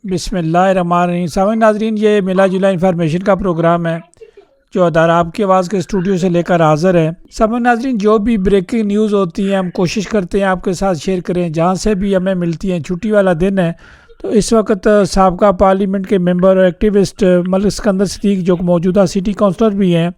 بسم اللہ الرحمن الرحیم. سامعین ناظرین، یہ ملا جلا انفارمیشن کا پروگرام ہے جو ادارہ آپ کی آواز کے اسٹوڈیو سے لے کر حاضر ہے. سامعین ناظرین، جو بھی بریکنگ نیوز ہوتی ہیں ہم کوشش کرتے ہیں آپ کے ساتھ شیئر کریں جہاں سے بھی ہمیں ملتی ہیں. چھٹی والا دن ہے تو اس وقت سابقہ پارلیمنٹ کے ممبر اور ایکٹیوسٹ ملک سکندر صدیق جو موجودہ سٹی کونسلر بھی ہیں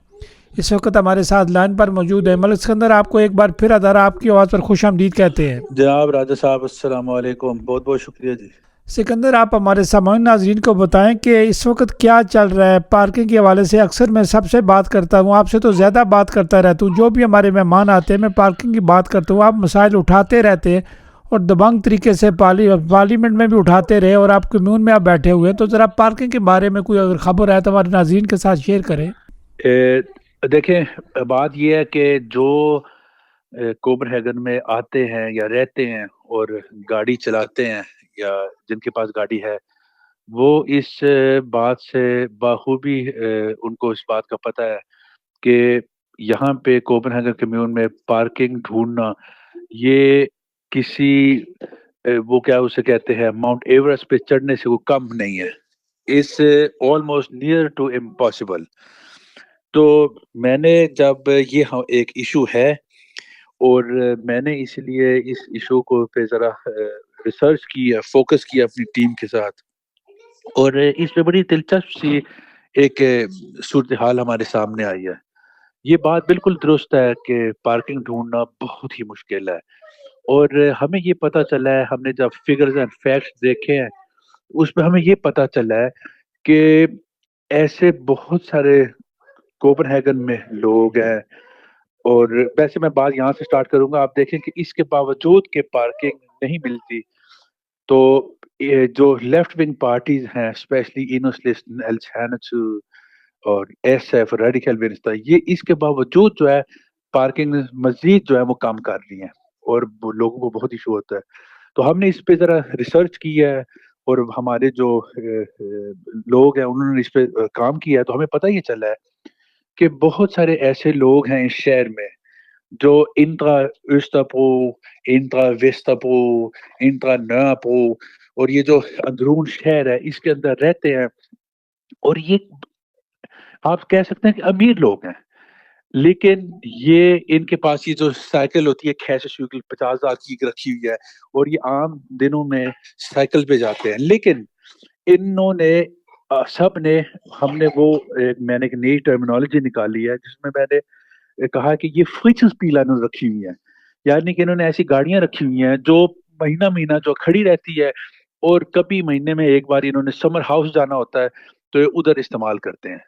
اس وقت ہمارے ساتھ لائن پر موجود ہے. ملک سکندر، آپ کو ایک بار پھر ادارہ آپ کی آواز پر خوش آمدید کہتے ہیں. جناب راجہ صاحب، السلام علیکم، بہت بہت شکریہ جی. سکندر، آپ ہمارے سامعین ناظرین کو بتائیں کہ اس وقت کیا چل رہا ہے پارکنگ کے حوالے سے. اکثر میں سب سے بات کرتا ہوں، آپ سے تو زیادہ بات کرتا رہتا ہوں. جو بھی ہمارے مہمان آتے ہیں میں پارکنگ کی بات کرتا ہوں، آپ مسائل اٹھاتے رہتے ہیں اور دبنگ طریقے سے پارلیمنٹ میں بھی اٹھاتے رہے اور آپ کمیون میں آپ بیٹھے ہوئے ہیں. تو ذرا پارکنگ کے بارے میں کوئی اگر خبر ہے تو ہمارے ناظرین کے ساتھ شیئر کریں. دیکھیں، بات یہ ہے کہ جو کوپن ہیگن میں آتے ہیں یا رہتے ہیں اور گاڑی چلاتے ہیں یا جن کے پاس گاڑی ہے، وہ اس بات سے بخوبی ان کو اس بات کا پتہ ہے کہ یہاں پہ کوپن ہیگن کمیون میں پارکنگ ڈھونڈنا یہ کسی وہ کیا اسے کہتے ہیں ماؤنٹ ایورسٹ پہ چڑھنے سے وہ کم نہیں ہے. اس آلموسٹ نیئر ٹو امپاسبل. تو میں نے جب یہ ایک ایشو ہے اور میں نے اس لیے اس ایشو کو پہ ذرا ریسرچ کی ہے، فوکس کیا اپنی ٹیم کے ساتھ، اور اس پہ بڑی دلچسپ سی ایک صورتحال ہمارے سامنے آئی ہے. یہ بات بالکل درست ہے کہ پارکنگ ڈھونڈنا بہت ہی مشکل ہے، اور ہمیں یہ پتہ چلا ہے، ہم نے جب فگرز اینڈ فیکٹس دیکھے ہیں اس میں ہمیں یہ پتہ چلا ہے کہ ایسے بہت سارے کوپن ہیگن میں لوگ ہیں. اور ویسے میں بات یہاں سے سٹارٹ کروں گا. آپ دیکھیں کہ اس کے باوجود کہ پارکنگ نہیں ملتی تو یہ جو لیفٹ ونگ پارٹیز ہیں، اسپیشلی اینوسلسٹن ایلچانچو اور ایس ایف ریڈیکل ونسٹا، یہ اس کے باوجود جو ہے پارکنگ مزید جو ہے وہ کام کر رہی ہیں اور لوگوں کو بہت ایشو ہوتا ہے. تو ہم نے اس پہ ذرا ریسرچ کی ہے اور ہمارے جو لوگ ہیں انہوں نے اس پہ کام کیا ہے، تو ہمیں پتہ یہ چلا ہے کہ بہت سارے ایسے لوگ ہیں اس شہر میں جو انٹرا ایسٹاپو، انٹرا ویسٹاپو، انٹرا ناپو اور یہ جو اندرون شہر ہے اس کے اندر رہتے ہیں، اور یہ آپ کہہ سکتے ہیں کہ امیر لوگ ہیں. لیکن یہ ان کے پاس یہ جو سائیکل ہوتی ہے کھیچ شوکل 50,000 کی رکھی ہوئی ہے اور یہ عام دنوں میں سائیکل پہ جاتے ہیں. لیکن انہوں نے سب نے ہم نے وہ میں نے ایک نئی ٹرمینالوجی نکالی ہے جس میں نے کہا کہ یہ فیچرز پیلانوں رکھی ہوئی ہیں، یعنی کہ انہوں نے ایسی گاڑیاں رکھی ہوئی ہیں جو مہینہ مہینہ جو کھڑی رہتی ہے، اور کبھی مہینے میں ایک بار انہوں نے سمر ہاؤس جانا ہوتا ہے تو یہ ادھر استعمال کرتے ہیں.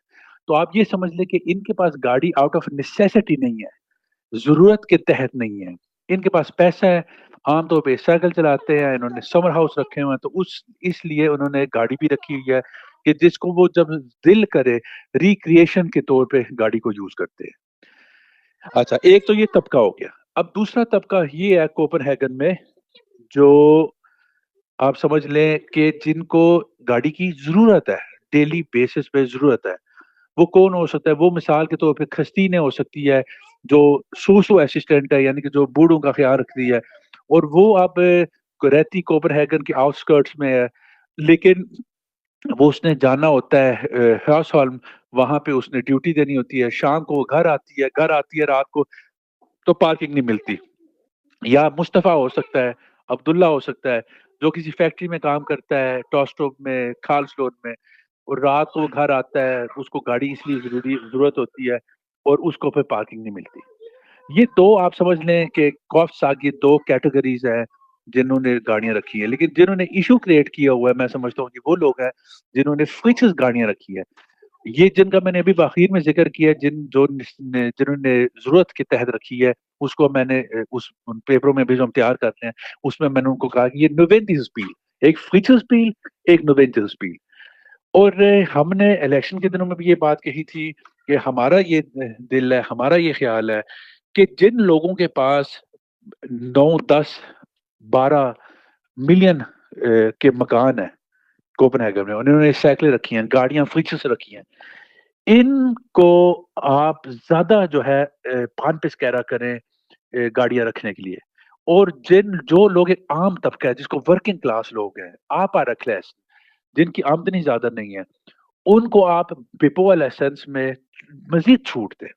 تو آپ یہ سمجھ لیں کہ ان کے پاس گاڑی آؤٹ آف نیسیسٹی نہیں ہے، ضرورت کے تحت نہیں ہے. ان کے پاس پیسہ ہے، عام طور پہ سائیکل چلاتے ہیں، انہوں نے سمر ہاؤس رکھے ہوئے ہیں تو اس لیے انہوں نے گاڑی بھی رکھی ہوئی ہے کہ جس کو وہ جب دل کرے ریکریشن کے طور پہ گاڑی کو یوز کرتے ہیں. اچھا، ایک تو یہ طبقہ ہو گیا. اب دوسرا طبقہ یہ ہے کوپن ہیگن میں جو آپ سمجھ لیں کہ جن کو گاڑی کی ضرورت ہے، ڈیلی بیسس پہ ضرورت ہے. وہ کون ہو سکتا ہے؟ وہ مثال کے طور پہ خستینیں ہو سکتی ہے جو سوسو اسسٹنٹ ہے، یعنی کہ جو بوڑھوں کا خیال رکھتی ہے، اور وہ اب رہتی کوپن ہیگن کے آؤٹ اسکرٹس میں ہے، لیکن وہ اس نے جانا ہوتا ہے ہاؤس ہالم، وہاں پہ اس نے ڈیوٹی دینی ہوتی ہے، شام کو وہ گھر آتی ہے رات کو تو پارکنگ نہیں ملتی. یا مصطفیٰ ہو سکتا ہے، عبداللہ ہو سکتا ہے جو کسی فیکٹری میں کام کرتا ہے، ٹاسٹوپ میں، کھالسٹون میں، اور رات کو وہ گھر آتا ہے، اس کو گاڑی اس لیے ضرورت ہوتی ہے اور اس کو پھر پارکنگ نہیں ملتی. یہ دو آپ سمجھ لیں کہ کافس آگے دو کیٹیگریز ہیں جنہوں نے گاڑیاں رکھی ہیں. لیکن جنہوں نے ایشو کریٹ کیا ہوا ہے میں سمجھتا ہوں کہ وہ لوگ ہیں جنہوں نے فکسز گاڑیاں رکھی ہے. یہ جن کا میں نے ابھی باخیر میں ذکر کیا، جنہوں نے ضرورت کے تحت رکھی ہے، اس کو میں نے اس پیپروں میں بھی جو ہم تیار کرتے ہیں اس میں نے ان کو کہا کہ یہ نوینٹیز پیل، ایک فیچرز پیل، ایک نوینٹیز پیل. اور ہم نے الیکشن کے دنوں میں بھی یہ بات کہی تھی کہ ہمارا یہ دل ہے، ہمارا یہ خیال ہے کہ جن لوگوں کے پاس 9 10 12 ملین کے مکان ہیں کوپن ہیگن میں، انہوں نے سائیکلیں رکھی ہیں، گاڑیاں فیچر سے رکھی ہیں، ان کو آپ زیادہ جو ہے پان پسکیرا کریں گاڑیاں رکھنے کے لیے. اور جو لوگ ایک عام طبقہ ہے جس کو ورکنگ کلاس لوگ ہیں، آپ آر کلاس، جن کی آمدنی زیادہ نہیں ہے، ان کو آپ پپوا لائسنس میں مزید چھوٹ دیں،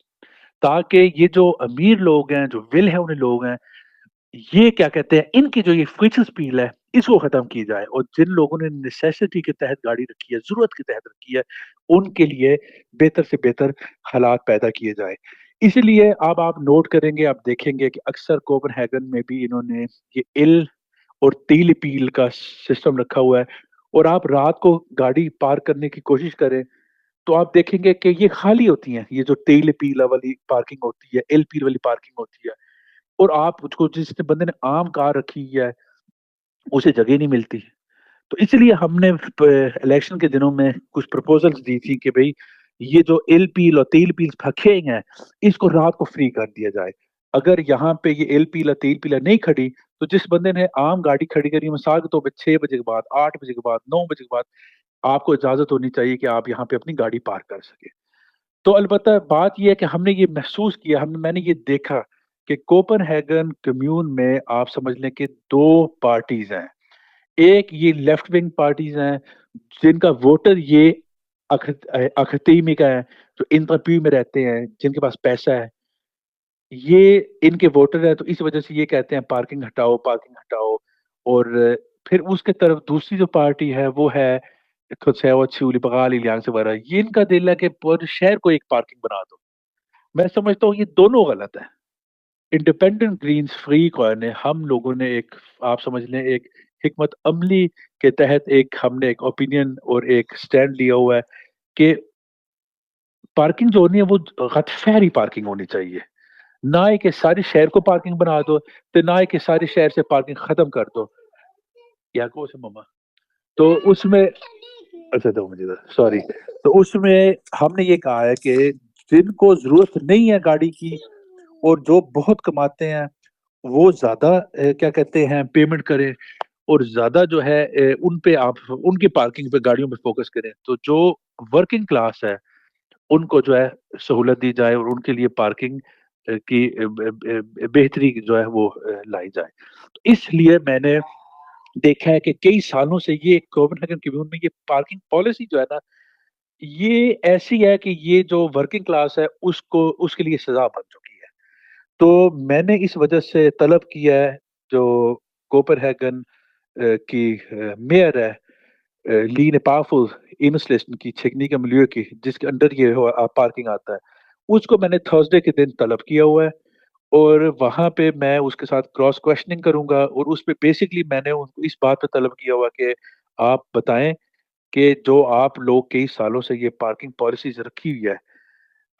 تاکہ یہ جو امیر لوگ ہیں، جو ول ہے انہیں لوگ ہیں، یہ کیا کہتے ہیں، ان کی جو یہ فیوچر اسپیل ہے اس کو ختم کی جائے، اور جن لوگوں نے نیسیسٹی کے تحت گاڑی رکھی ہے، ضرورت کے تحت رکھی ہے، ان کے لیے بہتر سے بہتر حالات پیدا کیے جائے۔ اسی لیے اب آپ نوٹ کریں گے، آپ دیکھیں گے کہ اکثر کوپن ہیگن میں بھی انہوں نے یہ ال اور تیل اپیل کا سسٹم رکھا ہوا ہے، اور آپ رات کو گاڑی پارک کرنے کی کوشش کریں تو آپ دیکھیں گے کہ یہ خالی ہوتی ہیں، یہ جو تیل پیلا والی پارکنگ ہوتی ہے، ایل پیل والی پارکنگ ہوتی ہے، اور آپ اس کو جس بندے نے عام کار رکھی ہے اسے جگہ نہیں ملتی۔ تو اس لیے ہم نے الیکشن کے دنوں میں کچھ پرپوزلز دی تھی کہ بھئی یہ جو ایل پیل اور تیل پیل پھکے ہیں اس کو رات کو فری کر دیا جائے۔ اگر یہاں پہ یہ ایل پیلا تیل پیلا نہیں کھڑی تو جس بندے نے عام گاڑی کھڑی کری مثال کے طور پہ 6 بجے کے بعد، 8 بجے کے بعد، 9 بجے کے بعد آپ کو اجازت ہونی چاہیے کہ آپ یہاں پہ اپنی گاڑی پارک کر سکیں۔ تو البتہ بات یہ ہے کہ ہم نے یہ محسوس کیا، میں نے یہ دیکھا کہ کوپن ہیگن کمیون میں آپ سمجھ لیں کہ دو پارٹیز ہیں۔ ایک یہ لیفٹ ونگ پارٹیز ہیں جن کا ووٹر یہ اختیمی کا ہے، جو انترپی میں رہتے ہیں، جن کے پاس پیسہ ہے، یہ ان کے ووٹر ہیں، تو اس وجہ سے یہ کہتے ہیں پارکنگ ہٹاؤ، پارکنگ ہٹاؤ۔ اور پھر اس کے طرف دوسری جو پارٹی ہے وہ ہے conservative liberal alliance وغیرہ، یہ ان کا دل ہے کہ پورے شہر کو ایک پارکنگ بنا دو۔ میں سمجھتا ہوں یہ دونوں غلط ہے۔ انڈیپینڈنٹ گرینز فری کو نے ہم لوگوں نے ایک، آپ سمجھ لیں ایک حکمت عملی کے تحت ایک ہم نے ایک اوپینین اور ایک سٹینڈ لیا ہوا ہے کہ پارکنگ جو ہونی ہے وہ غیر فیری پارکنگ ہونی چاہیے، نہ ہی کہ سارے شہر کو پارکنگ بنا دو، تو نہ ہی کہ سارے شہر سے پارکنگ ختم کر دو۔ یا کو سے مما تو اس میں، اچھا دو مجھے سوری، تو اس میں ہم نے یہ کہا ہے کہ جن کو ضرورت نہیں ہے گاڑی کی اور جو بہت کماتے ہیں وہ زیادہ کیا کہتے ہیں پیمنٹ کریں، اور زیادہ جو ہے ان پہ آپ ان کی پارکنگ پہ گاڑیوں پہ فوکس کریں، تو جو ورکنگ کلاس ہے ان کو جو ہے سہولت دی جائے اور ان کے لیے پارکنگ کی بہتری جو ہے وہ لائی جائے۔ تو اس لیے میں نے دیکھا ہے کہ کئی سالوں سے یہ کوپن ہیگن کمیون میں یہ پارکنگ پالیسی جو ہے نا، یہ ایسی ہے کہ یہ جو ورکنگ کلاس ہے اس کو اس کے لیے سزا بن چکی ہے۔ تو میں نے اس وجہ سے طلب کیا ہے، جو کوپن ہیگن کی میئر ہے لین پاورفل انسلیشن کی چھکنی کا ملیو کی، جس کے انڈر یہ پارکنگ آتا ہے، اس کو میں نے تھرسڈے کے دن طلب کیا ہوا ہے، اور وہاں پہ میں اس کے ساتھ کراس کوشچننگ کروں گا، اور اس پہ بیسکلی میں نے ان کو اس بات پہ طلب کیا ہوا کہ آپ بتائیں کہ جو آپ لوگ کئی سالوں سے یہ پارکنگ پالیسیز رکھی ہوئی ہے،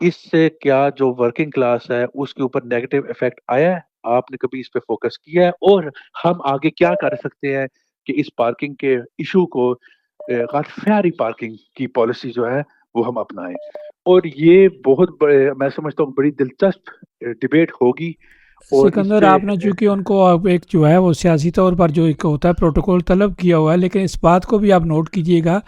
اس سے کیا جو ورکنگ کلاس ہے اس کے اوپر نیگیٹو افیکٹ آیا ہے؟ آپ نے کبھی اس پہ فوکس کیا ہے؟ اور ہم آگے کیا کر سکتے ہیں کہ اس پارکنگ کے ایشو کو غیر فیری پارکنگ کی پالیسی جو ہے وہ ہم اپنائیں؟ اور یہ بہت میں سمجھتا ہوں بڑی دلچسپ ڈیبیٹ ہوگی، اور اس سکندر، سے آپ نے چونکہ ان کو اب ایک جو ہے وہ سیاسی طور پر جو ایک ہوتا ہے پروٹوکول طلب کیا ہوا ہے، لیکن اس بات کو بھی آپ نوٹ کیجئے گا،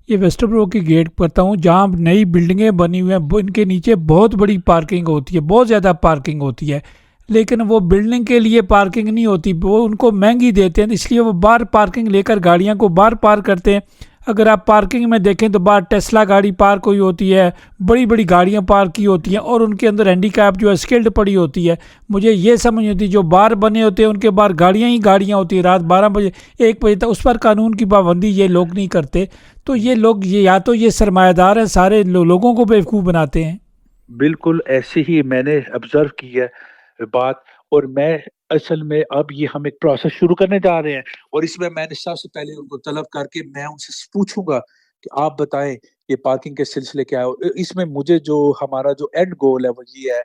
یہ ویسٹر برو کی گیٹ کرتا ہوں جہاں نئی بلڈنگیں بنی ہوئی ہیں، ان کے نیچے بہت بڑی پارکنگ ہوتی ہے، بہت زیادہ پارکنگ ہوتی ہے، لیکن وہ بلڈنگ کے لیے پارکنگ نہیں ہوتی، وہ ان کو مہنگی دیتے ہیں، اس لیے وہ باہر پارکنگ لے کر گاڑیاں کو باہر پارک کرتے ہیں۔ اگر آپ پارکنگ میں دیکھیں تو باہر ٹیسلا گاڑی پارک ہوئی ہوتی ہے، بڑی بڑی گاڑیاں پارک کی ہوتی ہیں، اور ان کے اندر ہینڈی کیپ جو ہے اسکلڈ پڑی ہوتی ہے۔ مجھے یہ سمجھ نہیں ہوتی، جو باہر بنے ہوتے ہیں ان کے باہر گاڑیاں ہی گاڑیاں ہوتی ہیں، رات 12 بجے 1 بجے تک، اس پر قانون کی پابندی یہ لوگ نہیں کرتے۔ تو یہ لوگ یا تو یہ سرمایہ دار ہیں، سارے لوگوں کو بیوقوف بناتے ہیں۔ بالکل ایسے ہی میں نے آبزرو کی ہے بات، اور میں اصل میں اب یہ ہم ایک پروسیس شروع کرنے جا رہے ہیں، اور اس میں نے سب سے پہلے ان کو طلب کر کے میں ان سے پوچھوں گا کہ آپ بتائیں یہ پارکنگ کے سلسلے کیا ہے۔ اس میں مجھے جو ہمارا جو اینڈ گول ہے وہ یہ ہے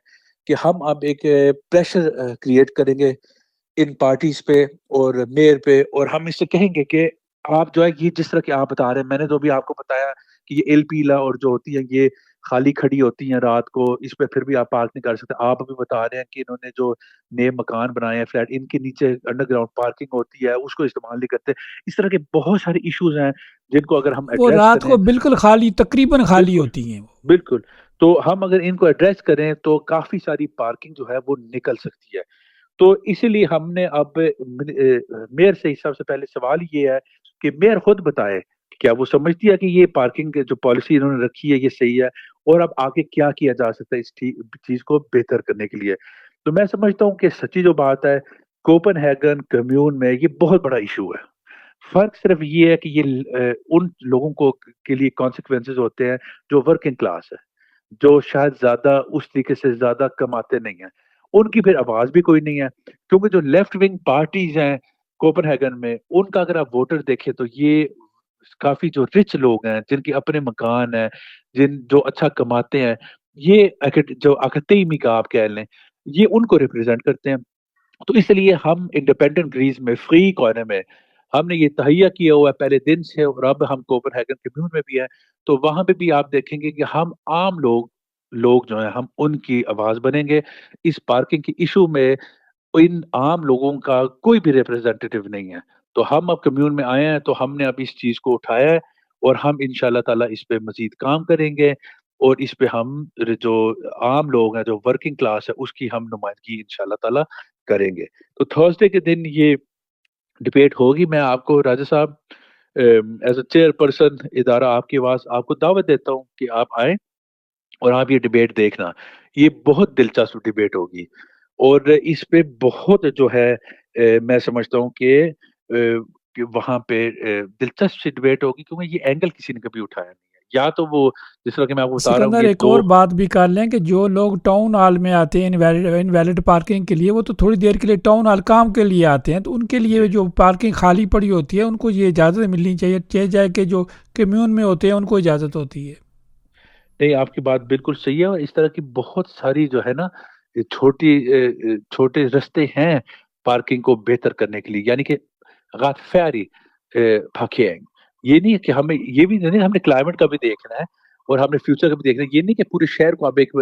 کہ ہم اب ایک پریشر کریٹ کریں گے ان پارٹیز پہ اور میئر پہ، اور ہم اس سے کہیں گے کہ آپ جو ہے یہ جس طرح کہ آپ بتا رہے ہیں، میں نے تو ابھی آپ کو بتایا کہ یہ ایل پیلا اور جو ہوتی ہے یہ خالی کھڑی ہوتی ہیں رات کو، اس پہ پھر بھی آپ پارک نہیں کر سکتے۔ آپ ابھی بتا رہے ہیں کہ انہوں نے جو نئے مکان بنائے ہیں فلیٹ، ان کے نیچے انڈر گراؤنڈ پارکنگ ہوتی ہے، اس کو استعمال نہیں کرتے۔ اس طرح کے بہت سارے ایشوز ہیں جن کو اگر ہم وہ ایڈریس رات کریں، کو بالکل خالی، تقریباً خالی بالکل ہوتی ہیں وہ۔ بالکل، تو ہم اگر ان کو ایڈریس کریں تو کافی ساری پارکنگ جو ہے وہ نکل سکتی ہے۔ تو اسی لیے ہم نے اب میئر سے سب سے پہلے سوال یہ ہے کہ میئر خود بتائے کیا وہ سمجھتی ہے کہ یہ پارکنگ جو پالیسی انہوں نے رکھی ہے یہ صحیح ہے، اور اب آگے کیا کیا جا سکتا ہے اس چیز کو بہتر کرنے کے لیے؟ تو میں سمجھتا ہوں کہ سچی جو بات ہے، کوپن ہیگن کمیون میں یہ بہت بڑا ایشو ہے۔ فرق صرف یہ ہے کہ یہ ان لوگوں کو کے لیے کانسیکوینسز ہوتے ہیں جو ورکنگ کلاس ہے، جو شاید زیادہ اس طریقے سے زیادہ کماتے نہیں ہیں، ان کی پھر آواز بھی کوئی نہیں ہے، کیونکہ جو لیفٹ ونگ پارٹیز ہیں کوپن ہیگن میں، ان کا اگر آپ ووٹر دیکھیں تو یہ کافی جو رچ لوگ ہیں، جن کے اپنے مکان ہیں، جو اچھا کماتے ہیں، یہ جو اکتیمی کا آپ کہہ لیں، یہ ان کو ریپرزینٹ کرتے ہیں۔ تو اس لیے ہم انڈیپینڈنٹ گریز میں، فری کارنر میں، ہم نے یہ تہیہ کیا ہوا ہے پہلے دن سے، اور اب ہم کوپن ہیگن کمیون میں بھی ہیں، تو وہاں پہ بھی آپ دیکھیں گے کہ ہم عام لوگ جو ہیں، ہم ان کی آواز بنیں گے۔ اس پارکنگ کی ایشو میں ان عام لوگوں کا کوئی بھی ریپرزینٹیٹیو نہیں ہے، تو ہم اب کمیون میں آئے ہیں، تو ہم نے اب اس چیز کو اٹھایا ہے، اور ہم انشاءاللہ تعالیٰ اس پہ مزید کام کریں گے، اور اس پہ ہم جو عام لوگ ہیں، جو ورکنگ کلاس ہے، اس کی ہم نمائندگی انشاءاللہ تعالیٰ کریں گے۔ تو تھرسڈے کے دن یہ ڈبیٹ ہوگی۔ میں آپ کو راجہ صاحب ایز اے چیئر پرسن ادارہ آپ کی آواز آپ کو دعوت دیتا ہوں کہ آپ آئیں اور آپ یہ ڈبیٹ دیکھنا، یہ بہت دلچسپ ڈبیٹ ہوگی، اور اس پہ بہت جو ہے میں سمجھتا ہوں کہ وہاں پہ دلچسپ سی ڈبیٹ ہوگی، کیونکہ یہ اینگل کسی نے کبھی اٹھایا نہیں ہے، یا تو وہ جس طرح کہ میں آپ کو بتا رہا ہوں سکندر یہ ایک دو۔ اور بات بھی کر لیں کہ جو لوگ ٹاؤن ہال میں آتے ہیں انویلڈ پارکنگ کے لیے، وہ تو تھوڑی دیر کے لیے ٹاؤن ہال کام کے لیے آتے ہیں، تو ان کے لیے جو پارکنگ خالی پڑی ہوتی ہے ان کو یہ اجازت ملنی چاہیے جائے کہ جو کمیون میں ہوتے ہیں ان کو اجازت ہوتی ہے۔ نہیں، آپ کی بات بالکل صحیح ہے، اور اس طرح کی بہت ساری جو ہے نا چھوٹے رستے ہیں پارکنگ کو بہتر کرنے کے لیے، یعنی کہ غاتفیاری پھاکیانگ، یہ نہیں ہے کہ ہمیں یہ بھی نہیں، ہم نے کلائمیٹ کا بھی دیکھنا ہے اور ہم نے فیوچر کا بھی دیکھنا ہے، یہ نہیں کہ پورے شہر کو آپ ایک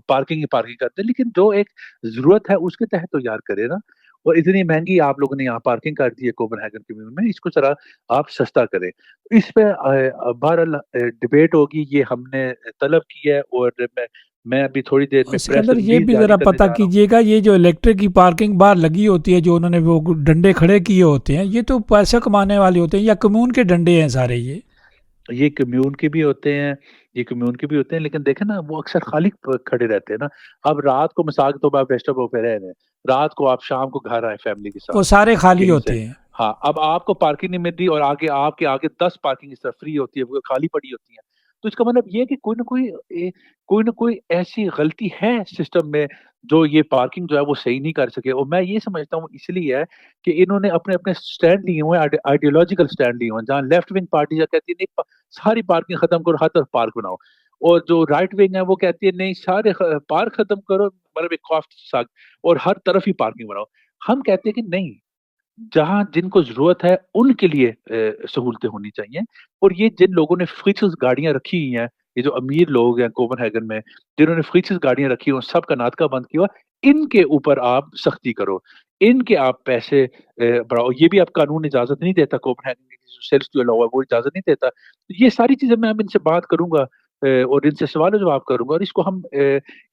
پارکنگ کرتے ہیں، لیکن جو ایک ضرورت ہے اس کے تحت تو یار کرے نا، اور اتنی مہنگی آپ لوگوں نے یہاں پارکنگ کر دی ہے کوپن ہیگن کمیون میں، اس کو ذرا آپ سستا کریں۔ اس پہ بہرحال ڈبیٹ ہوگی، یہ ہم نے طلب کی ہے، اور میں ابھی تھوڑی دیر اور میں پریس سکندر یہ ریلیز بھی جاری ذرا کرنے پتہ جا رہا ہوں۔ کیجیے گا، یہ جو الیکٹرک کی پارکنگ باہر لگی ہوتی ہے، جو انہوں نے وہ ڈنڈے کھڑے کیے ہوتے ہیں، یہ تو پیسہ کمانے والے ہوتے ہیں یا کمیون کے ڈنڈے ہیں سارے یہ؟ یہ کمیون کے بھی ہوتے ہیں، لیکن دیکھیں نا وہ اکثر خالی کھڑے رہتے ہیں نا۔ اب رات کو مثال کے طور پر آپ ریسٹ پہ رہ رہے ہیں، رات کو آپ شام کو گھر آئے فیملی کے وہ ساتھ سارے خالی کہیں سے، ہوتے ہیں۔ ہاں اب آپ کو پارکنگ نہیں مل رہی، اور آگے آپ کے آگے 10 پارکنگ اس طرح فری ہوتی ہے، وہ خالی پڑی ہوتی ہیں، تو اس کا مطلب یہ ہے کہ کوئی نہ کوئی ایسی غلطی ہے سسٹم میں جو یہ پارکنگ جو ہے وہ صحیح نہیں کر سکے، اور میں یہ سمجھتا ہوں اس لیے ہے کہ انہوں نے اپنے اپنے سٹینڈ لیے ہوئے ہیں، آئیڈیولوجیکل سٹینڈ لیے ہوئے ہیں، جہاں لیفٹ ونگ پارٹی کہتی ہے نہیں ساری پارکنگ ختم کرو، ہر طرف پارک بناؤ، اور جو رائٹ ونگ ہے وہ کہتی ہے نہیں سارے پارک ختم کرو، مطلب ایک کافٹ ساگ، اور ہر طرف ہی پارکنگ بناؤ۔ ہم کہتے ہیں کہ نہیں، جہاں جن کو ضرورت ہے ان کے لیے سہولتیں ہونی چاہیے، اور یہ جن لوگوں نے فیچرز گاڑیاں رکھی ہوئی ہیں، یہ جو امیر لوگ ہیں کوپن ہیگن میں، جنہوں نے فیچرز گاڑیاں رکھی ہوئی ہیں، سب کا ناطقہ بند کیا ہوا، ان کے اوپر آپ سختی کرو، ان کے آپ پیسے بڑھاؤ۔ یہ بھی آپ قانون اجازت نہیں دیتا، کوپن ہیگن کی سیلز جو لا ہوا ہے وہ اجازت نہیں دیتا۔ یہ ساری چیزیں میں اب ان سے بات کروں گا، اور ان سے سوال و جواب کروں گا، اور اس کو ہم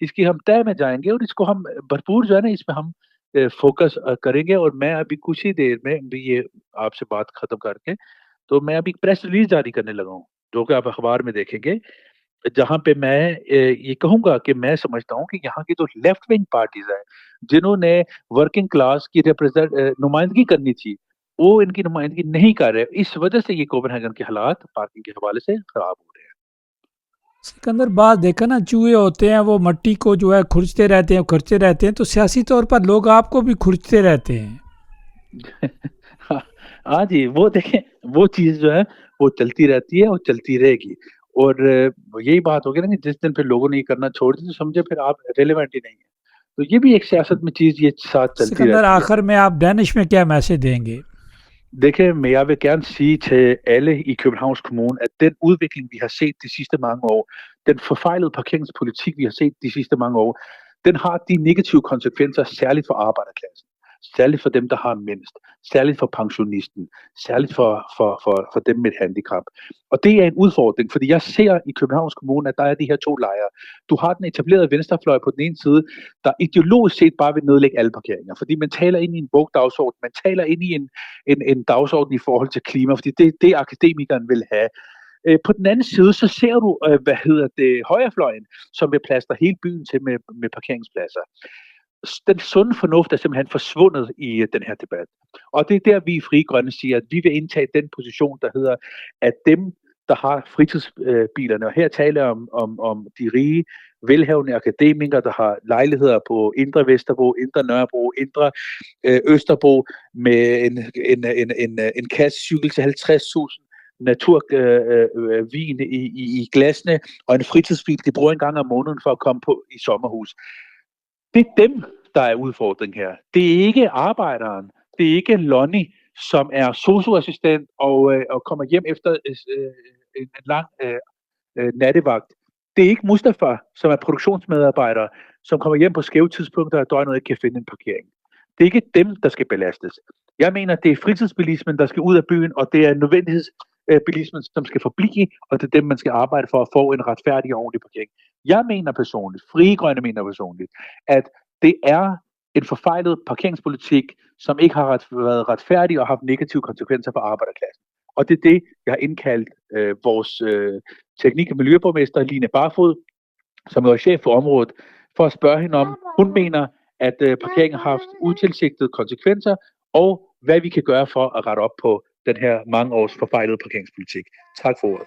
اس کی ہم طے میں جائیں گے، اور اس کو ہم بھرپور جو ہے نا اس پہ ہم فوکس کریں گے، اور میں ابھی کچھ ہی دیر میں بھی یہ آپ سے بات ختم کر کے تو میں ابھی پریس ریلیز جاری کرنے لگا ہوں، جو کہ آپ اخبار میں دیکھیں گے، جہاں پہ میں یہ کہوں گا کہ میں سمجھتا ہوں کہ یہاں کی جو لیفٹ ونگ پارٹیز ہیں، جنہوں نے ورکنگ کلاس کی نمائندگی کرنی تھی، وہ ان کی نمائندگی نہیں کر رہے، اس وجہ سے یہ کوپن ہیگن کے حالات پارکنگ کے حوالے سے خراب ہو رہے سکندر بعض دیکھا نا، چوہے ہوتے ہیں وہ مٹی کو جو ہے کھرچتے رہتے ہیں، تو سیاسی طور پر لوگ آپ کو بھی کھرچتے رہتے ہیں۔ ہیں۔ ہاں جی، وہ دیکھیں، وہ چیز جو ہے وہ چلتی رہتی ہے اور چلتی رہے گی، اور یہی بات ہوگی نا کہ جس دن پھر لوگوں نے یہ کرنا چھوڑ دی تو سمجھے پھر آپ ریلیونٹ ہی نہیں ہے، تو یہ بھی ایک سیاست میں چیز یہ ساتھ چلتی سکندر رہتی ہے۔ آخر میں آپ ڈینش میں کیا میسج دیں گے؟ ਦੇਖੇ, jeg vil gerne sige til alle i Københavns Kommune, at den udvikling, vi har set de sidste mange år, den forfejlede parkeringspolitik, vi har set de sidste mange år, den har de negative konsekvenser, særligt for arbejderklassen. Særligt for dem, der har mindst. Særligt for pensionisten. Særligt for dem med et handicap. Og det er en udfordring, fordi jeg ser i Københavns Kommune, at der er de her to lejre. Du har den etablerede venstrefløj på den ene side, der ideologisk set bare vil nedlægge alle parkeringer, fordi man taler ind i en dagsorden, man taler ind i en dagsorden i forhold til klima, fordi det er det, akademikeren vil have. På den anden side, så ser du, højrefløjen, som vil plastre hele byen til med parkeringspladser. Den sunde fornuft er simpelthen forsvundet i den her debat. Og det er der, vi i Frie Grønne siger, at vi vil indtage den position, der hedder, at dem, der har fritidsbilerne, og her taler jeg om de rige, velhavende akademikere, der har lejligheder på Indre Vesterbro, Indre Nørrebro, Indre Østerbro, med en kassecykel til 50.000, naturvin i glasene, og en fritidsbil, de bruger en gang om måneden for at komme på i sommerhus. Det er dem, der er udfordring her. Det er ikke arbejderen, det er ikke Lonnie, som er sosu-assistent og kommer hjem efter en lang nattevagt. Det er ikke Mustafa, som er produktionsmedarbejder, som kommer hjem på skæve tidspunkter og døgnet ikke kan finde en parkering. Det er ikke dem, der skal belastes. Jeg mener, det er fritidsbilismen, der skal ud af byen, og det er nødvendighedsbilismen, som skal forblive, og det er dem, man skal arbejde for at få en retfærdig og ordentlig parkering. Jeg mener personligt, Frie Grønne mener personligt, at det er en forfejlet parkeringspolitik, som ikke har været retfærdig og haft negative konsekvenser for arbejderklassen. Og det er det, jeg har indkaldt vores teknik- og miljøborgmester, Line Barfod, som er chef for området, for at spørge hende om, hun mener, at parkeringen har haft utilsigtede konsekvenser, og hvad vi kan gøre for at rette op på den her mange års forfejlede parkeringspolitik. Tak for ordet.